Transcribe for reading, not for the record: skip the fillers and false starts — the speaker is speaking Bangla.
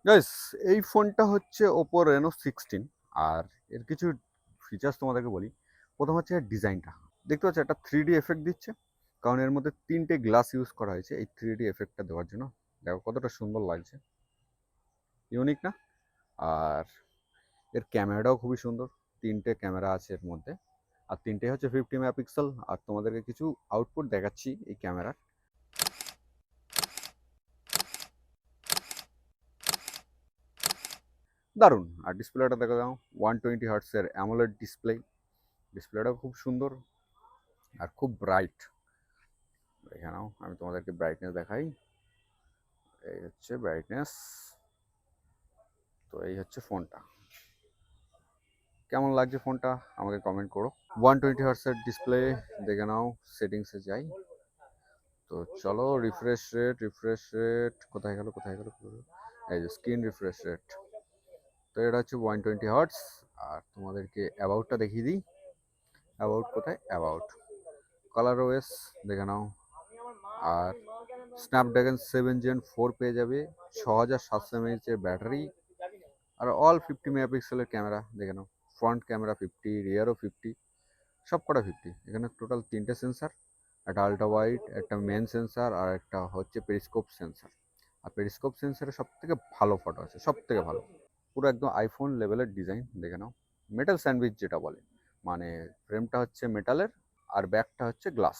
গাইস, এই ফোনটা হচ্ছে ওপো Reno 16। আর এর কিছু ফিচার্স তোমাদেরকে বলি। প্রথম হচ্ছে এর ডিজাইনটা। দেখতে পাচ্ছ একটা 3D এফেক্ট দিচ্ছে, কারণ এর মধ্যে 3টে গ্লাস ইউজ করা হয়েছে এই 3D এফেক্টটা দেওয়ার জন্য। দেখো কতটা সুন্দর লাগছে, ইউনিক না? আর এর ক্যামেরাটাও খুবই সুন্দর। 3টে ক্যামেরা আছে এর মধ্যে, আর 3টে হচ্ছে 50 মেগাপিক্সেল। আর তোমাদেরকে কিছু আউটপুট দেখাচ্ছি এই ক্যামেরার। দারুণ। আর ডিসপ্লেটা দেখে দাও, 120 হার্টসের অ্যামোলেড ডিসপ্লে। ডিসপ্লেটাও খুব সুন্দর আর খুব ব্রাইট। দেখে নাও, আমি তোমাদেরকে ব্রাইটনেস দেখাই। এই হচ্ছে ব্রাইটনেস। তো এই হচ্ছে ফোনটা। কেমন লাগছে ফোনটা আমাকে কমেন্ট করো। 120 হার্টসের ডিসপ্লে। দেখে নাও, সেটিংসে যাই। তো চলো, রিফ্রেশ রেট কোথায় গেল, এই যে স্ক্রিন রিফ্রেশ রেট। তো এটা হচ্ছে 120 হার্টস। আর তোমাদেরকে অ্যাবাউটটা দেখিয়ে দিই। অ্যাবাউট কোথায়? অ্যাবাউট কালার ওএস দেখে নাও। আর স্ন্যাপড্রাগন 7 Gen 4 পেয়ে যাবে, 6700 mAh ব্যাটারি। আর অল 50 মেগাপিক্সেলের ক্যামেরা দেখে নাও। ফ্রন্ট ক্যামেরা 50, রিয়ারও 50, সব কটা 50। এখানে টোটাল 3টে সেন্সার, একটা আল্ট্রা ওয়াইড, একটা মেন সেন্সার, আর একটা হচ্ছে পেরিস্কোপ সেন্সার। আর পেরিস্কোপ সেন্সারে সব থেকে ভালো ফটো আছে, সব থেকে ভালো। পুরো একদম আইফোন লেভেলের ডিজাইন দেখে নাও। মেটাল স্যান্ডউইচ যেটা বলে, মানে ফ্রেমটা হচ্ছে মেটালের আর ব্যাকটা হচ্ছে গ্লাস।